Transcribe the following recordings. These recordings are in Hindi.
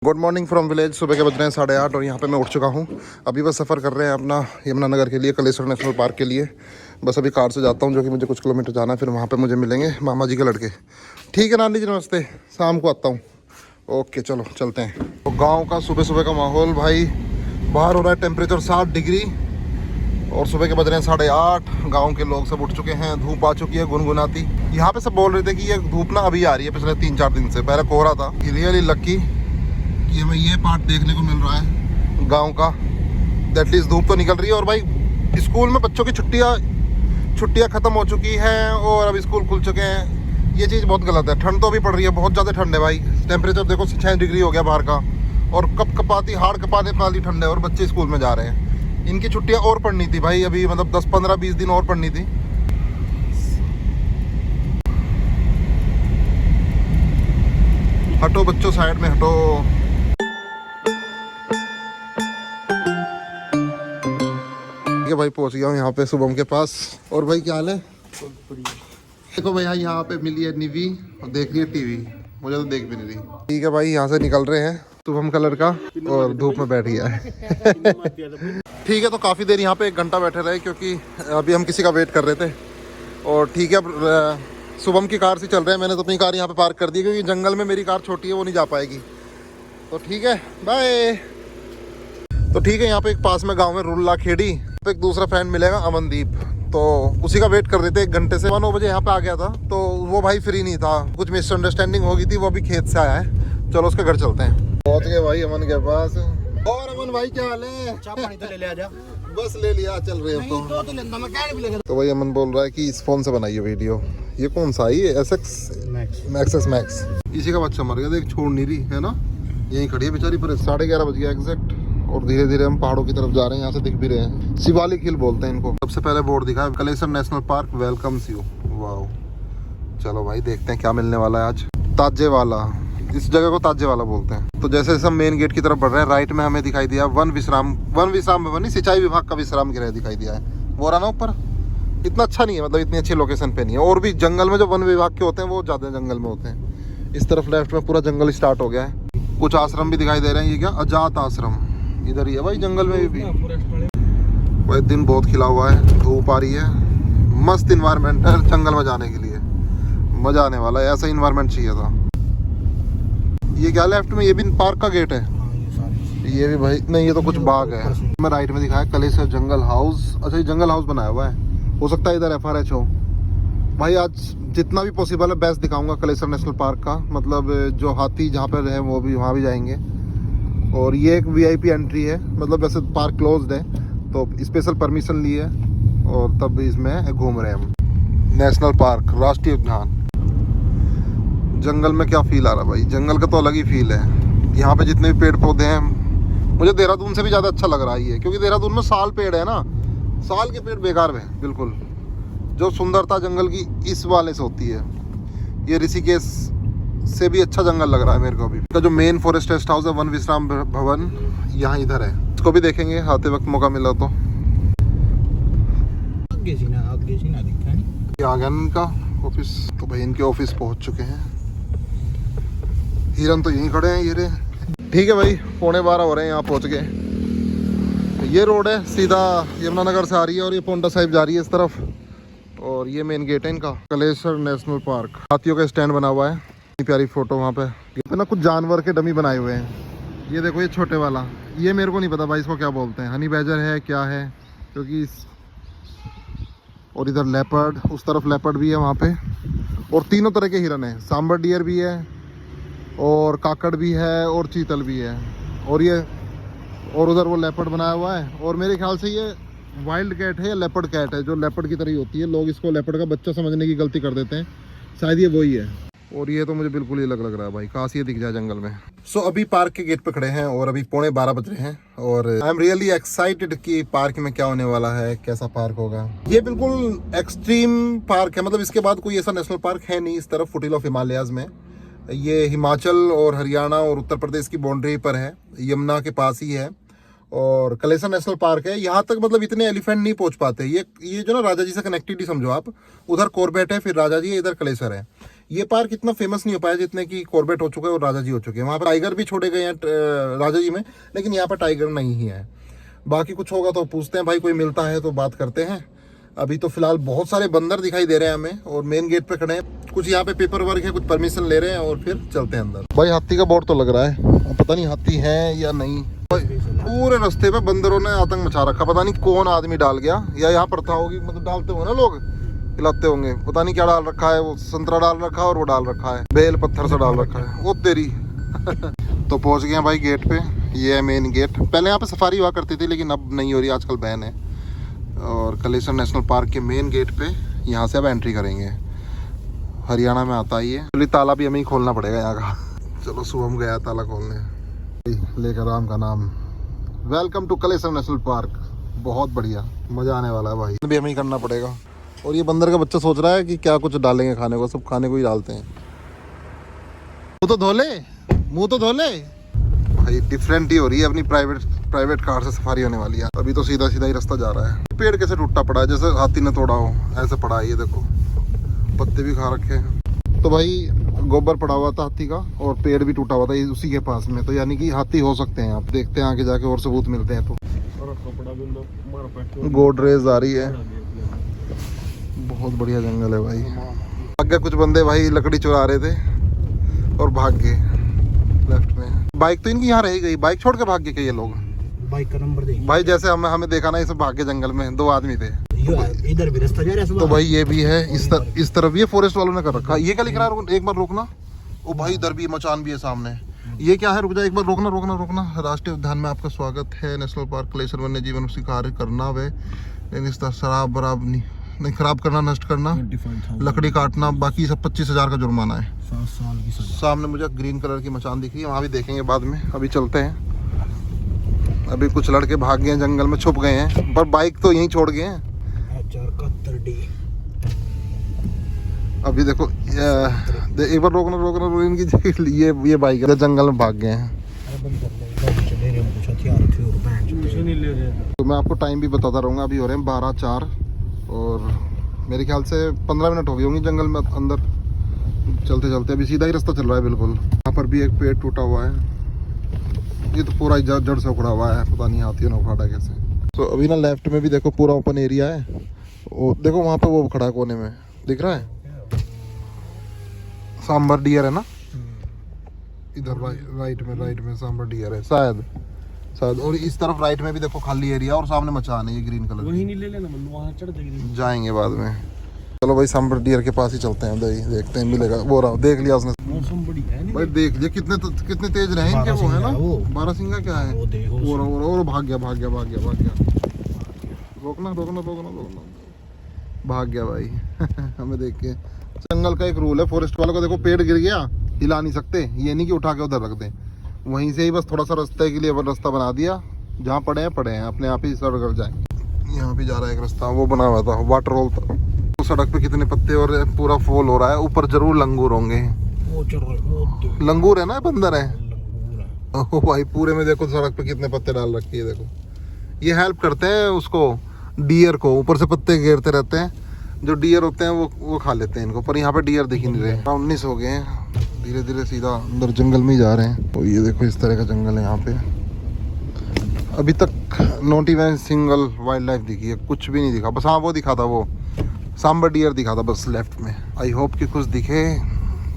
Good morning from village. सुबह के बज रहे हैं 8:30 और यहाँ पे मैं उठ चुका हूँ। अभी बस सफ़र कर रहे हैं अपना यमुनानगर के लिए, कलेश्वर नेशनल पार्क के लिए। बस अभी कार से जाता हूँ, जो कि मुझे कुछ किलोमीटर जाना है। फिर वहाँ पे मुझे मिलेंगे मामा जी के लड़के। ठीक है नानी जी, नमस्ते, शाम को आता हूँ। ओके चलो चलते हैं। तो गाँव का सुबह सुबह का माहौल भाई, बाहर हो रहा है टेम्परेचर 60 डिग्री और सुबह के बज रहे हैं 8:30। गांव के लोग सब उठ चुके हैं, धूप आ चुकी है गुनगुनाती। यहाँ पे सब बोल रहे थे कि ये धूप ना अभी आ रही है, पिछले 3-4 दिन से। पहले कोहरा था। रियली लकी कि हमें ये पार्ट देखने को मिल रहा है गांव का। एटलीस्ट धूप तो निकल रही है। और भाई स्कूल में बच्चों की छुट्टियाँ ख़त्म हो चुकी हैं और अब स्कूल खुल चुके हैं। ये चीज़ बहुत गलत है। ठंड तो अभी पड़ रही है, बहुत ज़्यादा ठंड है भाई। टेम्परेचर देखो 6 डिग्री हो गया बाहर का, और कपाती हाड़ कपाने वाली ठंड है। और बच्चे स्कूल में जा रहे हैं। इनकी छुट्टियां और पड़नी थी भाई, अभी मतलब 10-15-20 दिन और पड़नी थी। हटो बच्चों, साइड में हटो। ठीक है भाई, पहुंच गया हूँ यहाँ पे शुभम के पास। और भाई क्या हाल है? देखो भैया, यहाँ पे मिली है निवी और देख रही है टीवी। मुझे तो देख भी नहीं रही। ठीक है भाई, यहाँ से निकल रहे हैं। शुभम का लड़का और धूप में बैठ गया है। ठीक है, तो काफ़ी देर यहाँ पे 1 घंटा बैठे रहे, क्योंकि अभी हम किसी का वेट कर रहे थे। और ठीक है, शुभम की कार से चल रहे हैं। मैंने तो अपनी कार यहाँ पे पार्क कर दी, क्योंकि जंगल में मेरी कार छोटी है, वो नहीं जा पाएगी। तो ठीक है, बाय। तो ठीक है, यहाँ पे एक पास में गांव में रुल्ला खेड़ी पे एक दूसरा फ्रेंड मिलेगा, अमनदीप। तो उसी का वेट कर रहे थे 1 घंटे से। 9 बजे यहाँ पे आ गया था, तो वो भाई फ्री नहीं था। कुछ मिसअंडरस्टैंडिंग हो गई थी, वो भी खेत से आया है। चलो उसके घर चलते हैं। पहुँच गए भाई अमन के पास। और अमन भाई क्या हाल है? चाय पानी तो ले ले आजा। बस ले लिया, चल रहे हैं। तो लेंदा मैं कहने भी लगा। तो भाई अमन बोल रहा है कि इस फोन से बनाइए वीडियो। ये कौन सा है? ये SX मैक्स। इसी का बच्चा मर गया, देख, छोड़ नहीं रही है ना। यहीं खड़ी है बेचारी पर। 11:30 बज गया एग्जैक्ट। और धीरे धीरे हम पहाड़ों की तरफ जा रहे हैं। यहाँ से दिख भी रहे हैं, शिवालिक हिल बोलते हैं इनको। सबसे पहले बोर्ड दिखा है, Kaleshwar national park welcomes you. Wow, चलो भाई देखते हैं क्या मिलने वाला है आज। ताजे वाला, इस जगह को ताजे वाला बोलते हैं। तो जैसे हम मेन गेट की तरफ बढ़ रहे हैं, राइट में हमें दिखाई दिया वन विश्राम भवन नहीं, सिंचाई विभाग का विश्राम गृह दिखाई दिया है। वो रहा ना ऊपर। इतना अच्छा नहीं है, मतलब इतनी अच्छी लोकेशन पे नहीं है। और भी जंगल में जो वन विभाग के होते हैं वो ज़्यादा जंगल में होते हैं। इस तरफ लेफ्ट में पूरा जंगल स्टार्ट हो गया है। कुछ आश्रम भी दिखाई दे रहे हैं। ये क्या, अजात आश्रम इधर ही है भाई, जंगल में भी। भाई दिन बहुत खिला हुआ है, धूप आ रही है। मस्त इन्वायरमेंट है जंगल में जाने के लिए, मजा आने वाला है। ऐसा इन्वायरमेंट चाहिए था। ये क्या लेफ्ट में, ये भी पार्क का गेट है। ये भी भाई नहीं, ये तो कुछ बाग है। मैं राइट में दिखाया कलेश्वर जंगल हाउस। अच्छा, ये जंगल हाउस बनाया हुआ है, हो सकता है इधर FRH हो। भाई आज जितना भी पॉसिबल है बेस्ट दिखाऊंगा कलेश्वर नेशनल पार्क का। मतलब जो हाथी जहाँ पर है वो भी वहाँ भी जाएंगे। और ये एक VIP एंट्री है, मतलब वैसे पार्क क्लोज्ड है, तो स्पेशल परमिशन ली है और तब इसमें घूम रहे हैं हम। नेशनल पार्क, राष्ट्रीय उद्यान। जंगल में क्या फील आ रहा है भाई, जंगल का तो अलग ही फील है। यहाँ पे जितने भी पेड़ पौधे हैं, मुझे देहरादून से भी ज़्यादा अच्छा लग रहा है ये, क्योंकि देहरादून में साल पेड़ है ना। साल के पेड़ बेकार है बिल्कुल। जो सुंदरता जंगल की इस वाले से होती है। ये ऋषिकेश से भी अच्छा जंगल लग रहा है मेरे को अभी। इसका जो मेन फॉरेस्ट रेस्ट हाउस है वन विश्राम भवन, यहाँ इधर है। इसको भी देखेंगे आते वक्त मौका मिला तो। ये आ गया इनका ऑफिस। तो भाई इनके ऑफिस पहुँच चुके हैं। हिरन तो यहीं खड़े हैं ये रे। ठीक है भाई, 11:15 हो रहे हैं, यहाँ पहुँच गए। ये रोड है सीधा यमुनानगर से आ रही है और ये पोंटा साहिब जा रही है इस तरफ। और ये मेन गेट है इनका, कलेश्वर नेशनल पार्क। हाथियों का स्टैंड बना हुआ है, इतनी प्यारी फोटो। वहाँ पे ना कुछ जानवर के डमी बनाए हुए हैं। ये देखो, ये छोटे वाला, ये मेरे को नहीं पता भाई इसको क्या बोलते हैं, हनी बैजर है क्या है, क्योंकि और इधर लेपर्ड, उस तरफ लेपर्ड भी है वहाँ पे। और तीनों तरह के हिरन है, सांबर डियर भी है और काकड़ भी है और चीतल भी है। और ये और उधर वो लेपर्ड बनाया हुआ है। और मेरे ख्याल से ये वाइल्ड कैट है या लेपर्ड कैट है, जो लेपर्ड की तरह ही होती है। लोग इसको लेपर्ड का बच्चा समझने की गलती कर देते हैं, शायद ये वही है। और ये तो मुझे बिल्कुल ही अलग लग रहा है भाई, काश ये दिख जाए जंगल में। सो अभी पार्क के गेट पे खड़े हैं और अभी 11:15 बज रहे हैं। और आई एम रियली एक्साइटेड कि पार्क में क्या होने वाला है, कैसा पार्क होगा। ये बिल्कुल एक्सट्रीम पार्क है, मतलब इसके बाद कोई ऐसा नेशनल पार्क है नहीं इस तरफ फुटिल ऑफ हिमालयाज में। ये हिमाचल और हरियाणा और उत्तर प्रदेश की बाउंड्री पर है, यमुना के पास ही है। और कलेश्वर नेशनल पार्क है। यहाँ तक मतलब इतने एलिफेंट नहीं पहुँच पाते। ये जो ना राजा जी से कनेक्टेड ही समझो आप। उधर कॉर्बेट है, फिर राजा जी है, इधर कलेश्वर है। ये पार्क इतना फेमस नहीं हो पाया जितने कि कॉर्बेट हो चुका है और राजा जी हो चुके हैं। वहाँ पर टाइगर भी छोड़े गए हैं राजा जी में, लेकिन यहाँ पर टाइगर नहीं ही है। बाकी कुछ होगा तो पूछते हैं भाई, कोई मिलता है तो बात करते हैं। अभी तो फिलहाल बहुत सारे बंदर दिखाई दे रहे हैं हमें और मेन गेट पे खड़े हैं। कुछ यहाँ पे पेपर वर्क है, कुछ परमिशन ले रहे हैं और फिर चलते हैं अंदर। भाई हाथी का बोर्ड तो लग रहा है, पता नहीं हाथी है या नहीं। पूरे रास्ते पे बंदरों ने आतंक मचा रखा, पता नहीं कौन आदमी डाल गया या यहाँ प्रथा होगी, मतलब डालते हो ना लोग, खिलाते होंगे, पता नहीं क्या डाल रखा है। वो संतरा डाल रखा है और वो डाल रखा है बेल पत्थर से डाल रखा है, वो तेरी। तो पहुंच गए हैं भाई गेट पे, ये है मेन गेट। पहले यहाँ पे सफारी हुआ करती थी लेकिन अब नहीं हो रही, आजकल बैन है। और कलेसर नेशनल पार्क के मेन गेट पे यहाँ से अब एंट्री करेंगे। हरियाणा में आता ही है, चलिए ताला भी हमें ही खोलना पड़ेगा यहाँ का। चलो शुभम गया ताला खोलने, लेकर राम का नाम। Welcome to Kalesar national park, बहुत बढ़िया, मजा आने वाला है भाई। भी हमें ही करना पड़ेगा। और ये बंदर का बच्चा सोच रहा है कि क्या कुछ डालेंगे खाने को, सब खाने को ही डालते हैं। मुँह तो धो ले, मुँह तो धो ले भाई। डिफरेंट ही हो रही है, अपनी प्राइवेट कार से सफारी होने वाली है। अभी तो सीधा सीधा ही रास्ता जा रहा है। पेड़ कैसे टूटा पड़ा है, जैसे हाथी ने तोड़ा हो, ऐसे पड़ा है। ये देखो पत्ते भी खा रखे हैं। तो भाई गोबर पड़ा हुआ था हाथी का और पेड़ भी टूटा हुआ था उसी के पास में, तो यानी कि हाथी हो सकते हैं। आप देखते हैं आगे जाके और सबूत मिलते हैं। तो गोडरेज आ रही है, बहुत बढ़िया जंगल है भाई। आगे कुछ बंदे भाई लकड़ी चुरा रहे थे और भाग गए लेफ्ट में। बाइक तो इनकी यहाँ रह गई, बाइक छोड़ के भाग गए ये लोग। बाइक का नंबर देखिए भाई, जैसे हमें देखा ना, ये सब भाग गए जंगल में, 2 आदमी थे। इधर भी रास्ता जा रहा है। तो भाई ये भी है इस तरफ, ये फॉरेस्ट वालों ने कर रखा है। ये क्या लिख रहा है, एक बार रोकना। ओ भाई इधर भी मचान भी है सामने। ये क्या है, रुक जा एक बार, रोकना रोकना रोकना। राष्ट्रीय उद्यान में आपका स्वागत है। नेशनल पार्क कलेसर वन्य जीवन उसी कार्य करना वे, लेकिन इस तरह शराब बराब नहीं खराब करना, नष्ट करना, लकड़ी काटना, बाकी सब 25,000 का जुर्माना है। 7 साल की सजा। सामने मुझे ग्रीन कलर की मचान दिख रही है, वहाँ भी देखेंगे बाद में। अभी चलते हैं। अभी कुछ लड़के भाग गए हैं, जंगल में छुप गए हैं, पर बाइक तो यहीं छोड़ गए हैं। अभी देखो एक बार रोकना रोकना, इनकी ये बाइक है, जंगल में भाग गए हैं। तो मैं आपको टाइम भी बताता रहूँगा। अभी हो रहे हैं 12:04 और मेरे ख्याल से 15 मिनट हो गई होंगी जंगल में अंदर चलते चलते। अभी सीधा ही रास्ता चल रहा है बिल्कुल। यहाँ पर भी एक पेड़ टूटा हुआ है, ये तो पूरा जड़ से उखड़ा हुआ है, पता नहीं हाथियों ने उखाड़ा कैसे। तो अभी ना लेफ्ट में भी देखो पूरा ओपन एरिया है। और देखो वहाँ पे वो खड़ा है कोने में, दिख रहा है सांबर डियर है ना, इधर राइट में सांबर डियर है शायद। और इस तरफ राइट में भी देखो खाली एरिया और सामने मचान है ये ग्रीन कलर। वहीं नहीं ले लेना, वहाँ चढ़ जाएंगे बाद में। चलो भाई सांबर डियर के पास ही चलते हैं, देखते हैं मिलेगा। वो रहा, देख लिया उसने। मौसम बड़ी है भाई देख ये कितने तेज रहे इनके, वो है ना 12 सिंगा क्या है। और भाग गया। रोकना भाग गया भाई। हमें देख के। जंगल का एक रूल है फॉरेस्ट वालों का, देखो पेड़ गिर गया हिला नहीं सकते, ये नहीं कि उठा के उधर रख दें। वहीं से ही बस थोड़ा सा रास्ते के लिए रास्ता बना दिया, जहाँ पड़े हैं अपने आप ही सड़क कर जाएंगे। यहाँ भी जा रहा है एक रास्ता, वो बना हुआ था वाटर रोल था। तो सड़क पे कितने पत्ते और पूरा फॉल हो रहा है। ऊपर जरूर लंगूर होंगे, लंगूर है ना, बंदर है। ओ भाई पूरे में देखो सड़क पे कितने पत्ते डाल रखे हैं। देखो ये हेल्प करते हैं उसको, डियर को, ऊपर से पत्ते घेरते रहते हैं। जो डियर होते हैं वो खा लेते हैं इनको, पर यहाँ पे डियर दिख ही नहीं रहे। 19 हो गए हैं, धीरे धीरे सीधा अंदर जंगल में ही जा रहे हैं। तो ये देखो इस तरह का जंगल है यहाँ पे। अभी तक not even single wild life दिखी है, कुछ भी नहीं दिखा। बस हाँ वो दिखा था, वो सांबर डियर दिखा था बस लेफ्ट में। आई होप कि कुछ दिखे।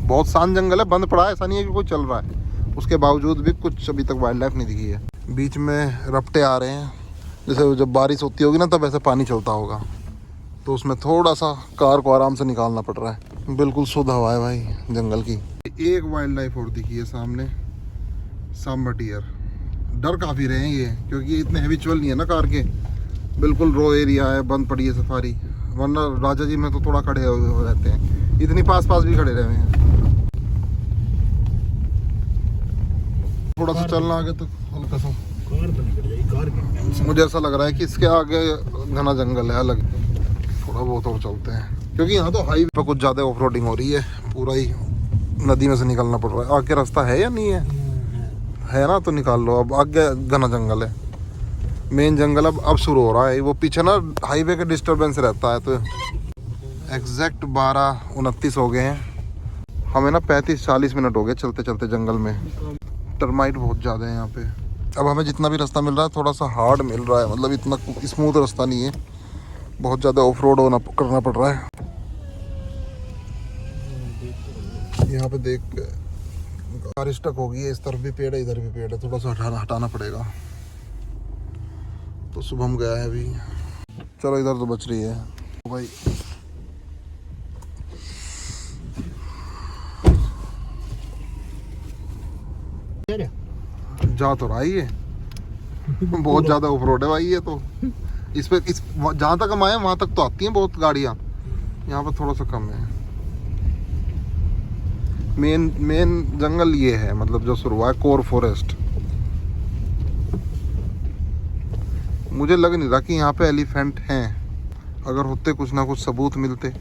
बहुत शांत जंगल है, बंद पड़ा है, ऐसा नहीं है कि कोई चल रहा है। उसके बावजूद भी कुछ अभी तक वाइल्ड लाइफ नहीं दिखी है। बीच में रपटे आ रहे हैं, जैसे जब बारिश होती होगी ना तब ऐसे पानी चलता होगा, तो उसमें थोड़ा सा कार को आराम से निकालना पड़ रहा है। बिल्कुल शुद्ध हवा है भाई जंगल की। एक वाइल्ड लाइफ और दिखी है सामने, सांबर डियर। डर काफ़ी रहे हैं ये, क्योंकि ये इतने हैबिचुअल नहीं है ना कार के। बिल्कुल रो एरिया है, बंद पड़ी है सफारी। वरना राजा जी में तो थोड़ा खड़े हो रहते हैं, इतनी पास भी खड़े रहे हैं। थोड़ा सा चलना आगे तो हल्का सा मुझे ऐसा लग रहा है कि इसके आगे घना जंगल है अलग। थोड़ा बहुत और चलते हैं, क्योंकि यहाँ तो हाईवे पर कुछ ज़्यादा ऑफ रोडिंग हो रही है। पूरा ही नदी में से निकलना पड़ रहा है। आगे रास्ता है या नहीं है ना, तो निकाल लो। अब आगे घना जंगल है, मेन जंगल अब शुरू हो रहा है। वो पीछे ना हाईवे का डिस्टर्बेंस रहता है। तो एग्जैक्ट 12:29 हो गए हैं हमें ना 35-40 मिनट हो गए चलते चलते जंगल में। टर्माइट बहुत ज़्यादा है यहाँ पे। अब हमें जितना भी रास्ता मिल रहा है थोड़ा सा हार्ड मिल रहा है, मतलब इतना स्मूथ रास्ता नहीं है, बहुत ज़्यादा ऑफ रोड करना पड़ रहा है। यहाँ पे देख कार स्टक होगी है, इस तरफ भी पेड़ है इधर भी पेड़ है, थोड़ा सा हटाना पड़ेगा। तो शुभम गया है अभी। चलो इधर तो बच रही है भाई। जा तो रहा ही है बहुत ज़्यादा ऑफ रोड है भाई ये तो। इस जहाँ तक हम आए वहाँ तक तो आती हैं बहुत गाड़ियाँ, यहाँ पर थोड़ा सा कम है। मेन जंगल ये है, मतलब जो शुरू हुआ है कोर फॉरेस्ट। मुझे लग नहीं रहा कि यहाँ पे एलिफेंट हैं, अगर होते कुछ ना कुछ सबूत मिलते।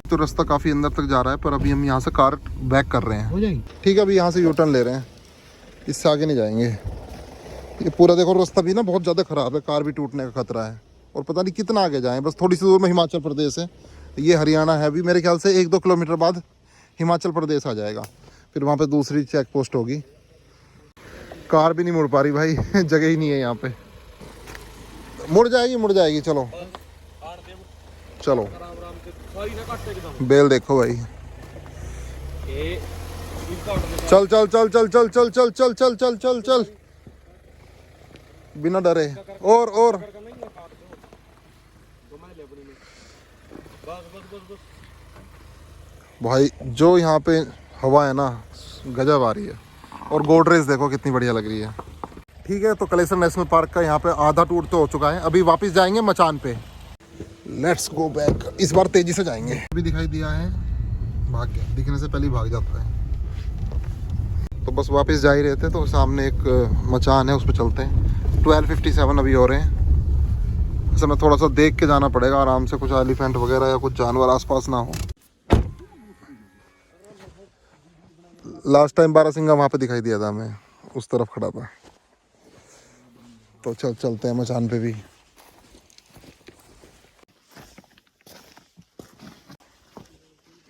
तो रास्ता काफ़ी अंदर तक जा रहा है, पर अभी हम यहाँ से कार बैक कर रहे हैं। ठीक है, अभी यहाँ से यू टर्न ले रहे हैं, इससे आगे नहीं जाएंगे। ये पूरा देखो रास्ता भी ना बहुत ज़्यादा ख़राब है, कार भी टूटने का खतरा है। और पता नहीं कितना आगे जाएं, बस थोड़ी सी दूर में हिमाचल प्रदेश है, ये हरियाणा है। अभी मेरे ख्याल से 1-2 किलोमीटर बाद हिमाचल प्रदेश आ जाएगा, फिर वहाँ पे दूसरी चेक पोस्ट होगी। कार भी नहीं मुड़ पा रही भाई जगह ही नहीं है यहाँ पे। मुड़ जाएगी चलो चलो। बेल देखो भाई, चल चल चल चल चल चल चल चल चल चल चल चल बिना डरे। और भाई जो यहाँ पे हवा है ना गजब आ रही है। और गोडरेज देखो कितनी बढ़िया लग रही है। ठीक है, तो कलेसर नेशनल पार्क का यहाँ पे आधा टूर तो हो चुका है, अभी वापस जाएंगे मचान पे। लेट्स गो बैक, इस बार तेजी से जाएंगे। अभी दिखाई दिया है, भाग गया, दिखने से पहले ही भाग जाता है। तो बस वापस जा ही रहे थे, तो सामने एक मचान है, उस पर चलते हैं। 12:57 अभी हो रहे हैं। ऐसे में थोड़ा सा देख के जाना पड़ेगा आराम से, कुछ एलिफेंट वगैरह या कुछ जानवर आसपास ना हो। लास्ट टाइम बारासिंगा वहाँ पे दिखाई दिया था हमें, उस तरफ खड़ा था। तो चलते हैं मचान पे भी।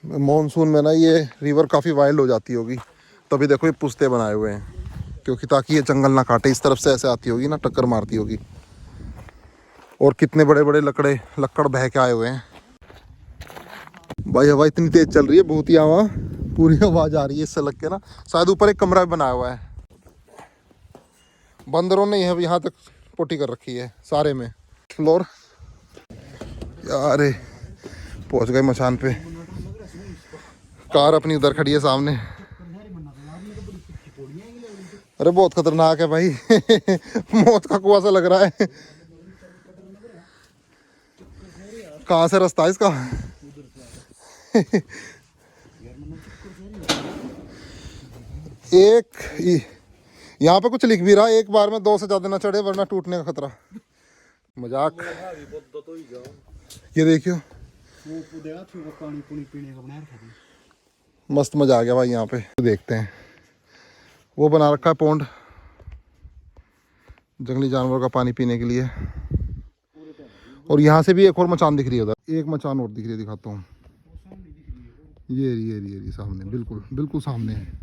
मॉनसून में ना ये रिवर काफ़ी वाइल्ड हो जाती होगी, तभी देखो ये पुस्ते बनाए हुए हैं, क्योंकि ताकि ये जंगल ना काटे। इस तरफ से ऐसे आती होगी ना, टक्कर मारती होगी। और कितने बड़े बड़े लक्कड़ बह के आए हुए हैं भाई। हवा इतनी तेज चल रही है, बहुत ही हवा, पूरी आवाज़ आ रही है इससे लग के ना। शायद ऊपर एक कमरा भी बनाया हुआ है, बंदरों ने यहाँ तक पोटी कर रखी है सारे में फ्लोर। यार पहुँच गए मचान पे, कार अपनी उधर खड़ी है सामने। अरे बहुत खतरनाक है भाई मौत का कुआं सा लग रहा है। कहाँ से रास्ता है इसका एक यहाँ पे कुछ लिख भी रहा है, एक बार में 2 से ज़्यादा ना चढ़े वरना टूटने का खतरा। मजाक। ये देखियो मस्त मजा आ गया भाई यहाँ पे। देखते हैं, वो बना रखा है पौंड जंगली जानवरों का पानी पीने के लिए। और यहाँ से भी एक और मचान दिख रही है, उधर एक मचान और दिख रही है, दिखाता हूँ। ये सामने, बिल्कुल सामने है।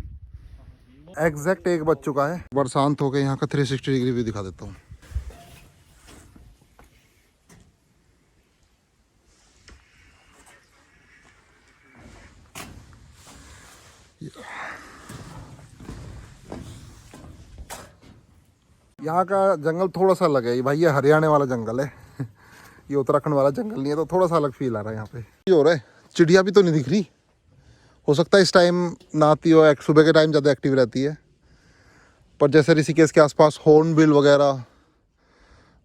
एग्जैक्ट 1 बज चुका है। बरसात हो गई, यहाँ का 360 डिग्री भी दिखा देता हूँ। यहाँ का जंगल थोड़ा सा अलग है भाई, ये हरियाणा वाला जंगल है ये उत्तराखंड वाला जंगल नहीं है, तो थोड़ा सा अलग फील आ रहा है यहाँ पे। ये हो रहा है, चिड़िया भी तो नहीं दिख रही। हो सकता है इस टाइम ना आती हो, सुबह के टाइम ज़्यादा एक्टिव रहती है। पर जैसे ऋषिकेश के आसपास हॉर्नबिल वगैरह,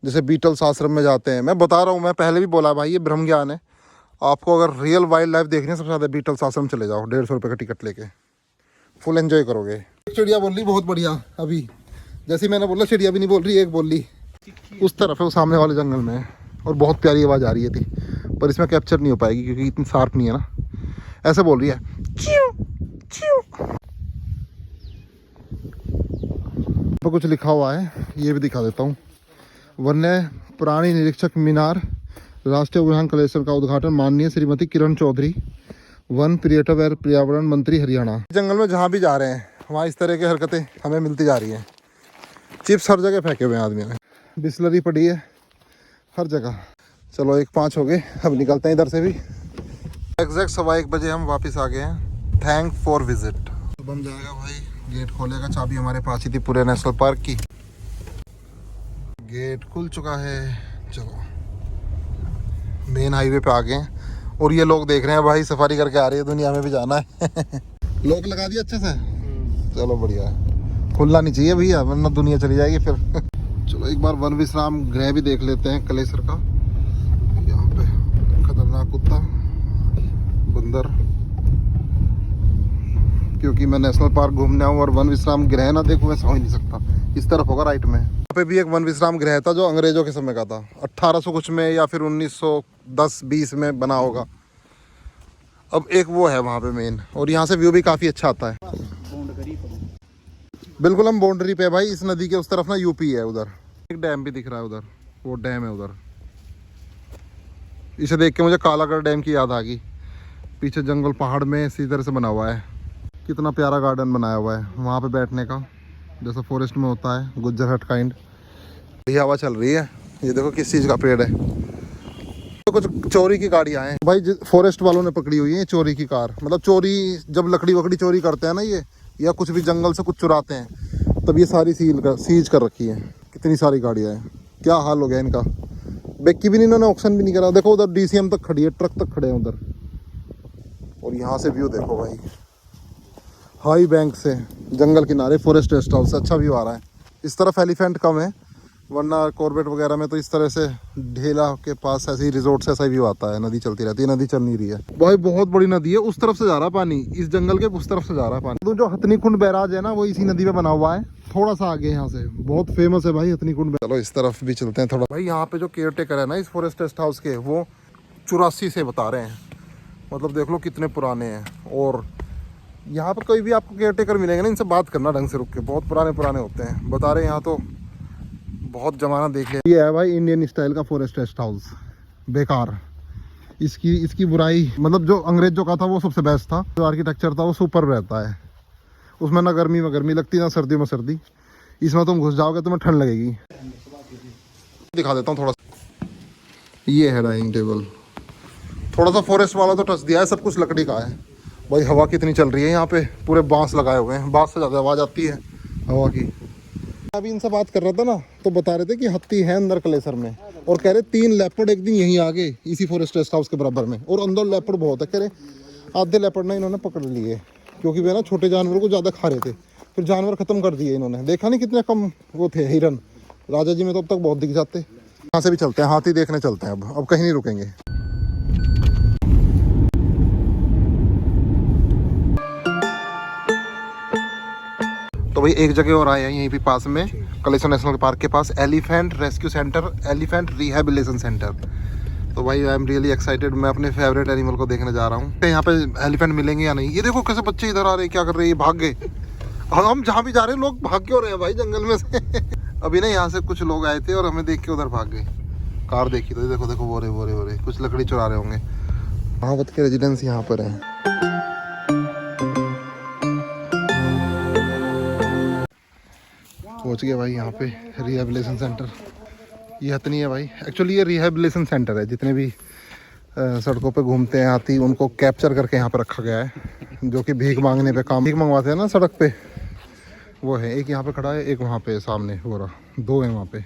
जैसे बीटल्स आश्रम में जाते हैं। मैं बता रहा हूँ, मैं पहले भी बोला भाई, ये ब्रह्म ज्ञान है। आपको अगर रियल वाइल्ड लाइफ देखनी है सबसे ज़्यादा बीटल्स आश्रम चले जाओ, 150 रुपये का टिकट लेके, फुल एंजॉय करोगे। चिड़िया बोल रही बहुत बढ़िया, अभी जैसे मैंने बोला चिड़िया भी नहीं बोल रही, एक बोल रही उस तरफ है, वो सामने वाले जंगल में है। और बहुत प्यारी आवाज़ आ रही थी, पर इसमें कैप्चर नहीं हो पाएगी क्योंकि इतनी शार्प नहीं है ना। ऐसे बोल रही है च्यू च्यू। तो कुछ लिखा हुआ है, ये भी दिखा देता हूँ। वन्य प्राणी निरीक्षक मीनार, राष्ट्रीय उद्यान कलेसर का उद्घाटन माननीय श्रीमती किरण चौधरी वन पर्यटन व पर्यावरण मंत्री हरियाणा। जंगल में जहाँ भी जा रहे हैं वहाँ इस तरह की हरकतें हमें मिलती जा रही हैं। चिप्स हर जगह फेंके हुए हैं आदमी ने, बिस्लरी पड़ी है हर जगह। चलो 1:05 हो गए, अब निकलते हैं इधर से भी। एग्जैक्ट 1:15 बजे हम वापस आ गए हैं। Thank for visit. तो बन जाएगा भाई, गेट खोलेगा, चाबी हमारे पास ही थी पूरे नेशनल पार्क की। गेट खुल चुका है। चलो मेन हाईवे पे आ गए हैं और ये लोग देख रहे हैं भाई सफारी करके आ रही है, दुनिया में भी जाना है। लोग लगा दिया अच्छे से, चलो बढ़िया है। खुलना नहीं चाहिए भैया वरना दुनिया चली जाएगी फिर। चलो एक बार वन विश्राम गृह भी देख लेते हैं कलेसर का। यहाँ पे खतरनाक कुत्ता बंदर, क्योंकि मैं नेशनल पार्क घूमने आऊँ और वन विश्राम गृह ना देखूँ वैसा हो ही नहीं सकता। इस तरफ होगा राइट में। यहाँ पे भी एक वन विश्राम गृह था जो अंग्रेजों के समय का था, 1800 कुछ में या फिर 1910-20 में बना होगा। अब एक वो है वहाँ पे मेन, और यहाँ से व्यू भी काफ़ी अच्छा आता है। बिल्कुल हम बाउंड्री पे भाई, इस नदी के उस तरफ ना यूपी है। उधर एक डैम भी दिख रहा है, उधर वो डैम है उधर। इसे देख के मुझे कालागढ़ डैम की याद आ गई। पीछे जंगल पहाड़ में इसी तरह से बना हुआ है। कितना प्यारा गार्डन बनाया हुआ है वहाँ पे बैठने का, जैसा फॉरेस्ट में होता है, गुज्जर हट काइंड। ये हवा चल रही है। ये देखो किस चीज़ का पेड़ है। तो कुछ चोरी की गाड़ियाँ हैं भाई, फॉरेस्ट वालों ने पकड़ी हुई है चोरी की कार। मतलब चोरी, जब लकड़ी वकड़ी चोरी करते हैं ना ये, या कुछ भी जंगल से कुछ चुराते हैं, तब ये सारी सीज कर रखी है। कितनी सारी गाड़ियाँ हैं, क्या हाल हो गया इनका। बेकी भी नहीं, इन्होंने ऑक्शन भी नहीं करा। देखो उधर DCM तक खड़ी है, ट्रक तक खड़े हैं उधर। और यहाँ से व्यू देखो भाई, हाई बैंक से जंगल किनारे फॉरेस्ट रेस्ट हाउस से अच्छा व्यू आ रहा है। इस तरफ एलिफेंट कम है, वरना कॉर्बेट वगैरह में तो इस तरह से ढेला के पास ऐसे ही रिजोर्ट से ऐसा ही व्यू आता है। नदी चलती रहती है, नदी चल नहीं रही है भाई, बहुत बड़ी नदी है। उस तरफ से जा रहा है पानी, इस जंगल के उस तरफ से जा रहा है पानी। तो जो हथनी कुंड बैराज है ना, वो इसी नदी में बना हुआ है, थोड़ा सा आगे यहाँ से। बहुत फेमस है भाई हथनी कुंड। चलो इस तरफ भी चलते हैं थोड़ा। भाई यहाँ पे जो केयर टेकर है ना इस फॉरेस्ट रेस्ट हाउस के, वो 84 से बता रहे हैं। मतलब देख लो कितने पुराने हैं। और यहाँ पर कोई भी आपको केयर टेकर मिलेंगे ना, इनसे बात करना ढंग से रुक के, बहुत पुराने होते हैं बता रहे हैं। यहाँ तो बहुत जमाना देख लिया। ये है भाई इंडियन स्टाइल का फॉरेस्ट रेस्ट हाउस, बेकार। इसकी बुराई, मतलब जो अंग्रेजों का था वो सबसे बेस्ट था। जो आर्किटेक्चर था वो सुपर रहता है, उसमें ना गर्मी में गर्मी लगती ना सर्दी में सर्दी। इसमें तुम घुस जाओगे तुम्हें ठंड लगेगी। दिखा देता हूँ थोड़ा सा। ये है डाइनिंग टेबल, थोड़ा सा फॉरेस्ट वाला तो टच दिया है, सब कुछ लकड़ी का है। भाई हवा कितनी चल रही है यहाँ पे, पूरे बांस लगाए हुए हैं। बांस से ज़्यादा आवाज़ आती है हवा की। अभी इनसे बात कर रहा था ना, तो बता रहे थे कि हत्ती है अंदर कलेसर में, और कह रहे 3 लेपर्ड एक दिन यहीं आ गए इसी फॉरेस्ट रेस्ट हाउस के बराबर में, और अंदर लेपर्ड बहुत है। कह रहे आधे लेपर्ड ना इन्होंने पकड़ लिए, क्योंकि वे ना छोटे जानवरों को ज़्यादा खा रहे थे, फिर जानवर ख़त्म कर दिए इन्होंने। देखा नहीं कितने कम वो थे हिरन, राजा जी में तो अब तक बहुत दिख जाते। यहाँ से भी चलते हैं, हाथी देखने चलते हैं। अब कहीं नहीं रुकेंगे। तो भाई एक जगह और आए हैं यहीं पे पास में, कलेसर नेशनल पार्क के पास, elephant rescue centre, elephant rehabilitation centre. तो भाई आई एम रियली एक्साइटेड। मैं अपने फेवरेट एनिमल को देखने जा रहा हूँ। यहाँ पे एलिफेंट मिलेंगे या नहीं। ये देखो कैसे बच्चे इधर आ रहे हैं, क्या कर रहे हैं, भाग गए। हम जहाँ भी जा रहे हैं लोग भाग क्यों रहे हैं भाई जंगल में से। अभी ना यहाँ से कुछ लोग आए थे और हमें देख के उधर भाग गए। कार देखी तो देखो देखो, वो रहे कुछ लकड़ी चुरा रहे होंगे। महावत के रेजिडेंस यहाँ पर है। पहुँच गए भाई यहाँ पे रिहेबिलिटेशन सेंटर। ये हथनी है भाई, एक्चुअली ये रिहेबिलिटेशन सेंटर है। जितने भी सड़कों पे घूमते हैं हाथी, उनको कैप्चर करके यहाँ पे रखा गया है, जो कि भीख मांगने पे काम, भीख मंगवाते हैं ना सड़क पे, वो है। एक यहाँ पे खड़ा है, एक वहाँ पे सामने हो रहा, 2 हैं वहाँ पे।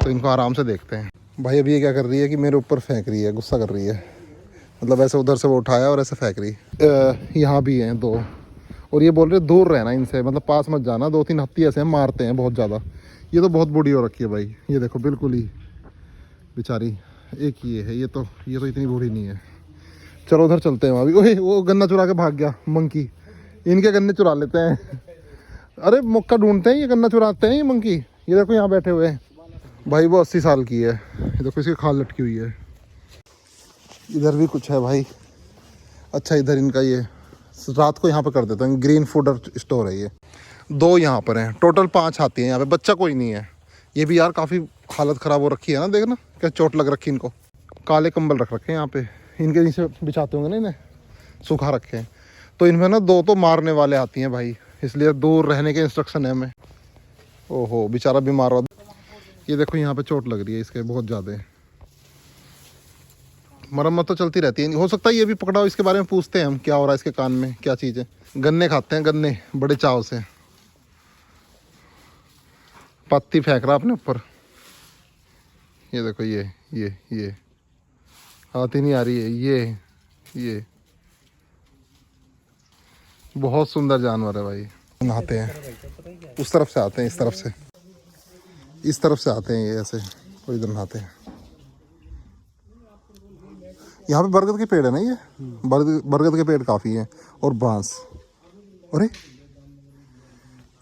तो इनको आराम से देखते हैं। भाई अभी ये क्या कर रही है कि मेरे ऊपर फेंक रही है, गुस्सा कर रही है। मतलब ऐसे उधर से वो उठाया और ऐसे फेंक रही। यहाँ भी हैं 2, और ये बोल रहे दूर रहना इनसे, मतलब पास मत जाना। 2-3 हत्ती ऐसे हैं, मारते हैं बहुत ज़्यादा। ये तो बहुत बूढ़ी हो रखी है भाई, ये देखो बिल्कुल ही बेचारी। एक ही है ये तो इतनी बूढ़ी नहीं है। चलो उधर चलते हैं वहाँ भी। ओए वो गन्ना चुरा के भाग गया मंकी। इनके गन्ने चुरा लेते हैं। अरे मौका ढूंढते हैं, ये गन्ना चुराते हैं ये मंकी। ये देखो यहाँ बैठे हुए हैं भाई, वो 80 साल की है। ये देखो इसकी खाल लटकी हुई है। इधर भी कुछ है भाई। अच्छा इधर इनका ये रात को यहाँ पर कर देता हूँ, ग्रीन फूडर स्टोर है ये। 2 यहाँ पर हैं, टोटल 5 हाथी हैं यहाँ पे। बच्चा कोई नहीं है। ये भी यार काफ़ी हालत ख़राब हो रखी है ना, देखना क्या चोट लग रखी इनको। काले कंबल रख रखे हैं यहाँ पे, इनके नीचे बिछाते होंगे ना इन्हें, सुखा रखे हैं। तो इनमें ना 2 तो मारने वाले आती हैं भाई, इसलिए दूर रहने के इंस्ट्रक्शन है हमें। ओहो बेचारा बीमार हुआ। ये देखो यहाँ पे चोट लग रही है इसके बहुत ज़्यादा। मरम्मत तो चलती रहती है, हो सकता है ये भी पकड़ाओ, इसके बारे में पूछते हैं हम क्या हो रहा है इसके कान में, क्या चीज़ है। गन्ने खाते हैं, गन्ने बड़े चाव से। पत्ती फेंक रहा अपने ऊपर। ये देखो ये हाथ ही नहीं आ रही है। ये बहुत सुंदर जानवर है भाई। नहाते हैं उस तरफ से, आते हैं इस तरफ से, इस तरफ से आते हैं ये ऐसे, और इधर नहाते हैं। यहाँ पे बरगद के पेड़ है ना, ये बरगद के पेड़ काफ़ी हैं और बांस। अरे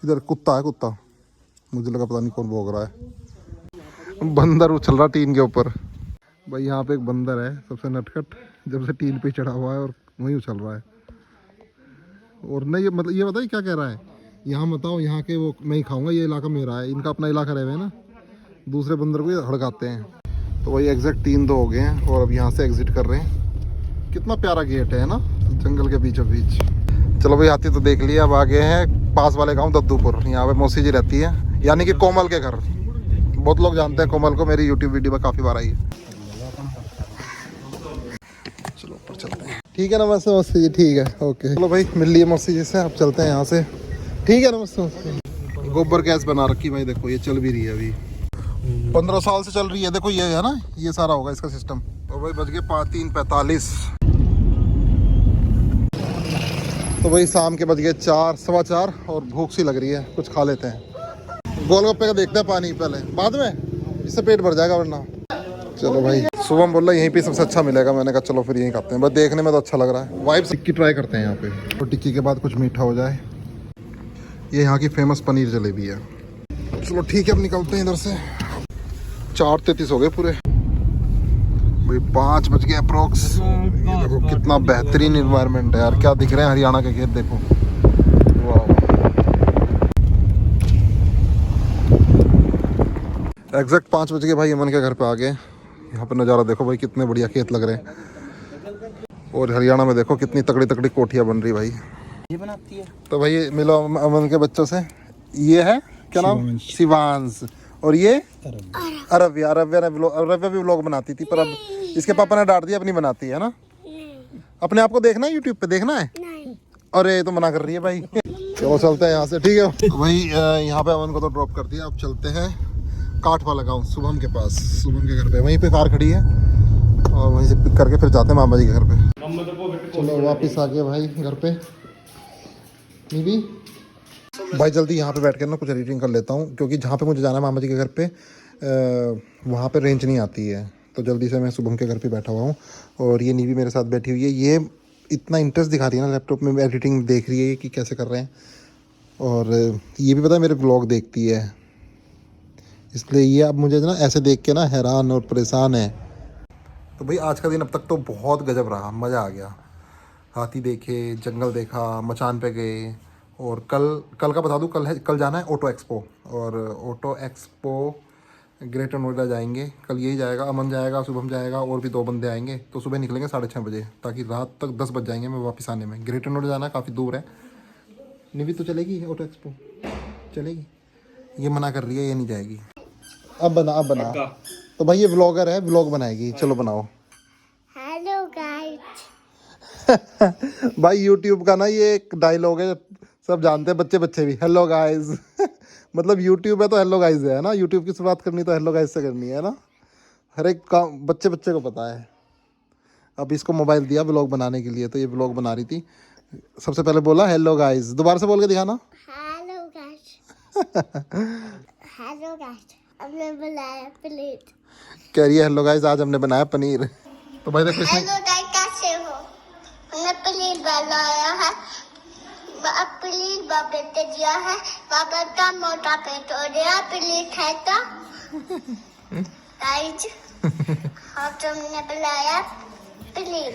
इधर कुत्ता है, कुत्ता, मुझे लगा पता नहीं कौन भौंक रहा है। बंदर उछल रहा टीन के ऊपर भाई। यहाँ पे एक बंदर है सबसे नटखट, जब से टीन पे चढ़ा हुआ है और वहीं उछल रहा है। और नहीं ये मतलब ये बताइए क्या कह रहा है, यहाँ बताओ यहाँ के वो मैं ही खाऊंगा, ये इलाका मेरा है, इनका अपना इलाका रहे ना, दूसरे बंदर को ये हड़काते हैं। तो वही एग्जैक्ट 3-2 हो गए हैं और अब यहाँ से एग्जिट कर रहे हैं। कितना प्यारा गेट है ना, जंगल के बीचों बीच। चलो भाई हाथी तो देख लिया, अब आगे हैं पास वाले गांव दद्दूपुर। यहाँ पे मौसी जी रहती है, यानी कि कोमल के घर। बहुत लोग जानते हैं कोमल को, मेरी यूट्यूब वीडियो में काफ़ी बार आई है। चलो ऊपर चलते हैं। ठीक है नमस्ते मौसी जी, ठीक है ओके। चलो भाई मिल लिए मौसी जी से, अब चलते हैं यहाँ से। ठीक है नमस्ते मौसी। गोबर गैस बना रखी भाई, देखो ये चल भी रही है अभी, 15 साल से चल रही है। देखो ये है ना, ये सारा होगा इसका सिस्टम। तो भाई बज गए 3:45। तो भाई शाम के बज गए 4, 4:15 और भूख सी लग रही है, कुछ खा लेते हैं। गोलगप्पे का देखते हैं पानी पहले, बाद में इससे पेट भर जाएगा वरना। चलो भाई सुबह बोला यहीं पे सबसे अच्छा मिलेगा, मैंने कहा चलो फिर यहीं खाते हैं, बस देखने में तो अच्छा लग रहा है। वाइब्स टिक्की ट्राई करते हैं यहाँ पे, और टिक्की के बाद कुछ मीठा हो जाए। ये यहाँ की फेमस पनीर जलेबी है। चलो ठीक है अब निकलते हैं इधर से। 4:33 हो गए पूरे भाई, 5 बज गए अप्रोक्स। ये देखो कितना बेहतरीन इन्वायरमेंट है यार, क्या दिख रहे हैं हरियाणा के खेत, देखो वाह। एग्जैक्ट 5 बज गए भाई, अमन के घर पे आ गए। यहाँ पे नज़ारा देखो भाई, कितने बढ़िया खेत लग रहे हैं। और हरियाणा में देखो कितनी तगड़ी तगड़ी कोठियाँ बन रही भाई, ये बनाती है। तो भाई ये मिलो अमन के बच्चों से। ये है क्या नाम, शिवांश। और ये अरव्या। अरव्या भी व्लॉग बनाती थी, पर अब इसके पापा ने डांट दिया, अब नहीं बनाती है ना। अपने आप को देखना है यूट्यूब पे, देखना है। अरे तो मना कर रही है भाई। चलो चलते हैं यहाँ से, ठीक है भाई। यहाँ पे अमन को तो ड्रॉप कर दिया, अब चलते हैं काठ वाला गाँव, शुभम के पास। शुभम के घर पे वहीं पे कार खड़ी है, और वहीं से पिक करके फिर जाते हैं मामा जी के घर पे। चलो वापिस आ गए भाई घर पे। नहीं भाई जल्दी यहाँ पे बैठ कर ना कुछ एडिटिंग कर लेता हूँ, क्योंकि जहाँ पे मुझे जाना है मामा जी के घर पे वहाँ पे रेंज नहीं आती है। तो जल्दी से मैं शुभम के घर पे बैठा हुआ हूँ, और ये नीवी मेरे साथ बैठी हुई है। ये इतना इंटरेस्ट दिखा रही है ना लैपटॉप में, एडिटिंग देख रही है कि कैसे कर रहे हैं। और ये भी पता है मेरे ब्लॉग देखती है, इसलिए ये अब मुझे ना ऐसे देख के ना हैरान और परेशान है। तो भाई आज का दिन अब तक तो बहुत गजब रहा, मज़ा आ गया। हाथी देखे, जंगल देखा, मचान पे गए। और कल का बता दूं, कल जाना है ऑटो एक्सपो, और ऑटो एक्सपो ग्रेटर नोएडा जाएंगे कल। यही जाएगा, अमन जाएगा, शुभम जाएगा, और भी 2 बंदे आएंगे। तो सुबह निकलेंगे 6:30 बजे, ताकि रात तक 10 बज जाएंगे मैं वापस आने में। ग्रेटर नोएडा जाना है, काफ़ी दूर है। निवी तो चलेगी ऑटो एक्सपो, चलेगी। ये मना कर रही है, ये नहीं जाएगी। अब बना तो भाई ये व्लॉगर है, व्लॉग बनाएगी। चलो बनाओ। Hello guys. भाई यूट्यूब का ना ये एक डायलॉग है, सब जानते हैं, बच्चे भी। Hello guys. मतलब यूट्यूब है तो हेलो गाइस है ना, यूट्यूब की शुरुआत करनी तो हेलो गाइस से करनी है ना, हर एक काम बच्चे को पता है। अब इसको मोबाइल दिया व्लॉग बनाने के लिए, तो ये व्लॉग बना रही थी। सबसे पहले बोला हेलो गाइस, दोबारा से बोल के दिखाना। Hello guys. हेलो गाइस, हमने बनाया पनीर। कह रही है हेलो गाइस, आज हमने बनाया पनीर। तो भाई देखो इसने हेलो गाइस, कैसे हो? हमने पनीर बनाया है। पनीर बाबा ने दिया है, बाबा का मोटा पेट हो गया, पनीर खाएगा। गाइस और तुमने बनाया पनीर।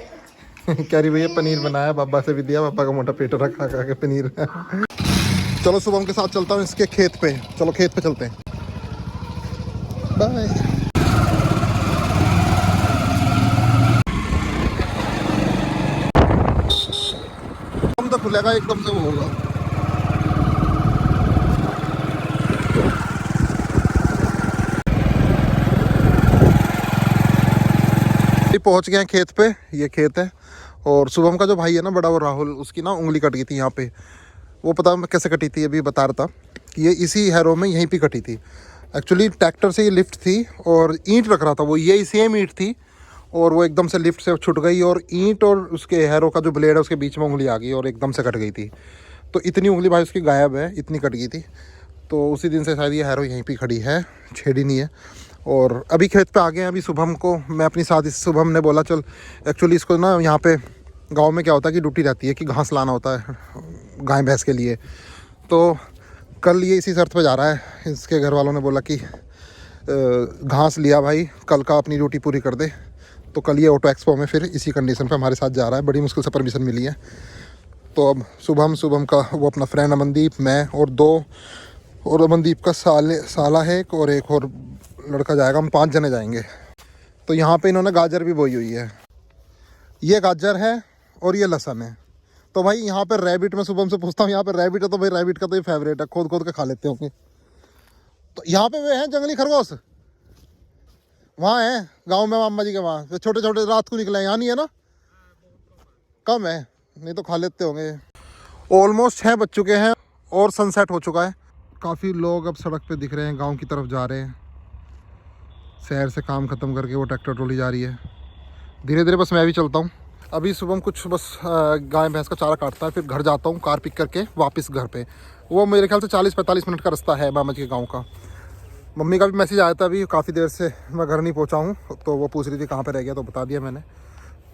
कह रही भैया पनीर बनाया, बाबा से भी दिया, पापा का मोटा पेट रखा खा के पनीर। चलो शुभम के साथ चलता हूँ इसके खेत पे। चलो खेत पे चलते हैं, बाय। खुलेगा एकदम से वो होगा। पहुंच गए हैं खेत पे, ये खेत है। और शुभम का जो भाई है ना बड़ा, वो राहुल, उसकी ना उंगली कट गई थी यहाँ पे। वो पता कैसे कटी थी, अभी बता रहा था कि ये इसी हैरो में यहीं पे कटी थी। एक्चुअली ट्रैक्टर से ये लिफ्ट थी और ईंट रख रहा था वो, यही सेम ईंट थी और वो एकदम से लिफ्ट से छूट गई और ईंट और उसके हैरो का जो ब्लेड है उसके बीच में उंगली आ गई और एकदम से कट गई थी। तो इतनी उंगली भाई उसकी गायब है, इतनी कट गई थी। तो उसी दिन से शायद ये हैरो यहीं पे खड़ी है, छेड़ी नहीं है। और अभी खेत पे आ गए हैं। अभी शुभम को मैं अपनी साथ, शुभम ने बोला चल, एक्चुअली इसको ना यहाँ पे गांव में क्या होता है कि ड्यूटी रहती है कि घास लाना होता है गाय भैंस के लिए। तो कल ये इसी शर्त पे जा रहा है। इसके घर वालों ने बोला कि घास लिया भाई, कल का अपनी ड्यूटी पूरी कर दे। तो कल ये ऑटो एक्सपो में फिर इसी कंडीशन पे हमारे साथ जा रहा है। बड़ी मुश्किल से परमिशन मिली है। तो अब शुभम का वो अपना फ्रेंड अमनदीप, मैं और दो और अमनदीप का साला है एक और लड़का जाएगा। हम 5 जने जाएंगे। तो यहाँ पे इन्होंने गाजर भी बोई हुई है। ये गाजर है और ये लहसुन है। तो भाई यहाँ पे रैबिट, मैं शुभम से पूछता हूँ यहाँ पे रैबिट है तो भाई रैबिट का तो ये फेवरेट है, खोद के खा लेते होंगे। तो यहाँ पे वे हैं जंगली खरगोश, वहाँ है गांव में मामा जी के वहाँ, तो छोटे छोटे रात को निकले हैं। यहाँ नहीं है ना, कम है, नहीं तो खा लेते होंगे। ऑलमोस्ट 6 बज चुके हैं और सनसेट हो चुका है। काफ़ी लोग अब सड़क पे दिख रहे हैं, गांव की तरफ जा रहे हैं। शहर से काम ख़त्म करके वो ट्रैक्टर ट्रॉली जा रही है। धीरे धीरे बस मैं भी चलता हूँ। अभी सुबह कुछ बस गाय भैंस का चारा काटता है, फिर घर जाता हूँ कार पिक करके वापस घर पे। वो मेरे ख्याल से 40-45 मिनट का रास्ता है मामा जी के गाँव का। मम्मी का भी मैसेज आया था अभी, काफ़ी देर से मैं घर नहीं पहुँचा हूँ, तो वो पूछ रही थी कहाँ पे रह गया, तो बता दिया मैंने।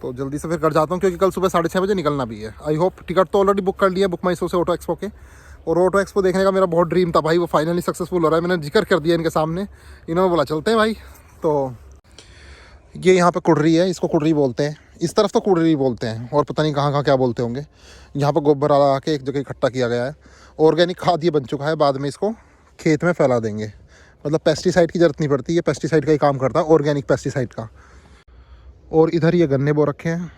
तो जल्दी से फिर घर जाता हूँ क्योंकि कल सुबह 6:30 बजे निकलना भी है। आई होप, टिकट तो ऑलरेडी बुक कर लिया बुक माई शो से ऑटो एक्सपो के। और ऑटो एक्सपो देखने का मेरा बहुत ड्रीम था भाई, वो फाइनली सक्सेसफुल हो रहा है। मैंने जिक्र कर दिया इनके सामने, इन्होंने बोला चलते हैं भाई। तो ये यहाँ पे कुड़री है, इसको कुड़री बोलते हैं। इस तरफ तो कुड़री बोलते हैं और पता नहीं कहाँ कहाँ क्या बोलते होंगे। यहाँ पर गोबर लगा के एक जगह इकट्ठा किया गया है। ऑर्गेनिक खाद ये बन चुका है, बाद में इसको खेत में फैला देंगे। मतलब पेस्टिसाइड की ज़रूरत नहीं पड़ती, ये पेस्टिसाइड का ही काम करता है, ऑर्गेनिक पेस्टिसाइड का। और इधर ये गन्ने बो रखे हैं।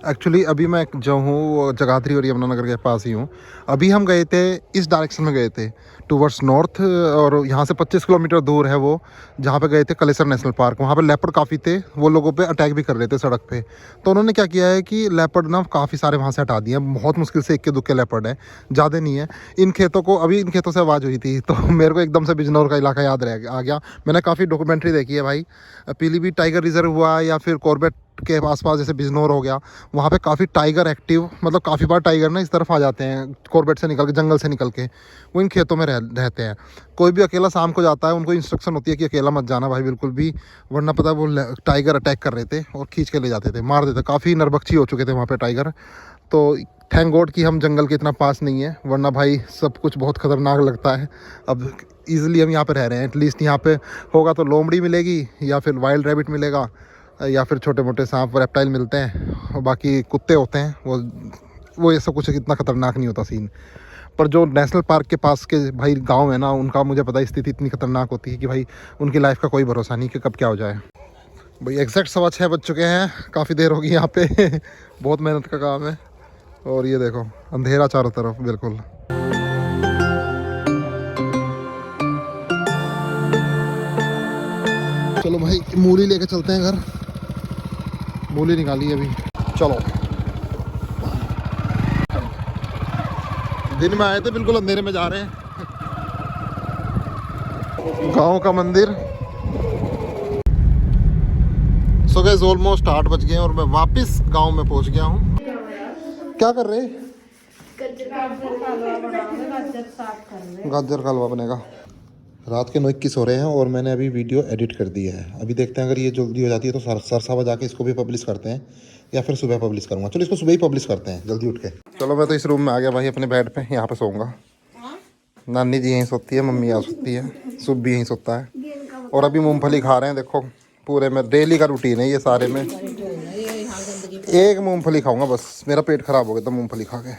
एक्चुअली अभी मैं जो हूँ जगाधरी और यमुनानगर के पास ही हूँ। अभी हम गए थे, इस डायरेक्शन में गए थे टूवर्ड्स नॉर्थ, और यहाँ से 25 किलोमीटर दूर है वो, जहाँ पे गए थे कलेसर नेशनल पार्क। वहाँ पे लेपर्ड काफ़ी थे, वो लोगों पे अटैक भी कर रहे थे सड़क पे। तो उन्होंने क्या किया है कि लेपर्ड ना काफ़ी सारे वहाँ से हटा दिए। बहुत मुश्किल से इक्के दुक्के लेपर्ड है, ज़्यादा नहीं है। इन खेतों को, अभी इन खेतों से आवाज़ हुई थी तो मेरे को एकदम से बिजनौर का इलाका याद आ गया। मैंने काफ़ी डॉक्यूमेंट्री देखी है भाई, पीलीभीत टाइगर रिजर्व हुआ या फिर कॉर्बेट के आसपास जैसे बिजनौर हो गया, वहाँ पे काफ़ी टाइगर एक्टिव, मतलब काफ़ी बार टाइगर ना इस तरफ आ जाते हैं कॉर्बेट से निकल के, जंगल से निकल के, वो इन खेतों में रहते हैं। कोई भी अकेला शाम को जाता है, उनको इंस्ट्रक्शन होती है कि अकेला मत जाना भाई बिल्कुल भी, वरना पता है वो टाइगर अटैक कर रहे थे और खींच के ले जाते थे, मार देते। काफ़ी नरबक्षी हो चुके थे वहाँ पर टाइगर। तो थैंक गॉड कि हम जंगल के इतना पास नहीं है, वरना भाई सब कुछ बहुत ख़तरनाक लगता है। अब ईज़िली हम यहाँ पर रह रहे हैं। एटलीस्ट यहाँ पे होगा तो लोमड़ी मिलेगी या फिर वाइल्ड रैबिट मिलेगा या फिर छोटे मोटे सांप रेप्टाइल मिलते हैं, और बाकी कुत्ते होते हैं। वो ये सब कुछ इतना ख़तरनाक नहीं होता सीन। पर जो नेशनल पार्क के पास के भाई गांव है ना, उनका मुझे पता है स्थिति इतनी ख़तरनाक होती है कि भाई उनकी लाइफ का कोई भरोसा नहीं कि कब क्या हो जाए। भाई एग्जैक्ट 6:15 बज चुके हैं, काफ़ी देर होगी यहाँ पे बहुत मेहनत का काम है। और ये देखो अंधेरा चारों तरफ बिल्कुल। चलो भाई मूली लेके चलते हैं घर, मूली निकाली अभी। चलो, दिन में आए थे बिल्कुल अंधेरे में जा रहे हैं। गांव का मंदिर। सो गाइस ऑलमोस्ट 8 बज गए और मैं वापस गांव में पहुंच गया हूं। क्या कर रहे? गाजर का हलवा बनेगा। रात के 9:21 हो रहे हैं और मैंने अभी वीडियो एडिट कर दी है। अभी देखते हैं अगर ये जल्दी हो जाती है तो सरसावा जाके इसको भी पब्लिश करते हैं या फिर सुबह पब्लिश करूँगा। चलो इसको सुबह ही पब्लिश करते हैं जल्दी उठ के। चलो मैं तो इस रूम में आ गया भाई, अपने बेड पे यहाँ पे सोऊंगा। नानी जी यहीं सोती है, मम्मी यहाँ सोती है, सुब भी यहीं सोता है। और अभी मूँगफली खा रहे हैं, देखो पूरे में डेली का रूटीन है ये सारे में। एक मूँगफली खाऊँगा बस, मेरा पेट ख़राब हो गया था मूँगफली खा के।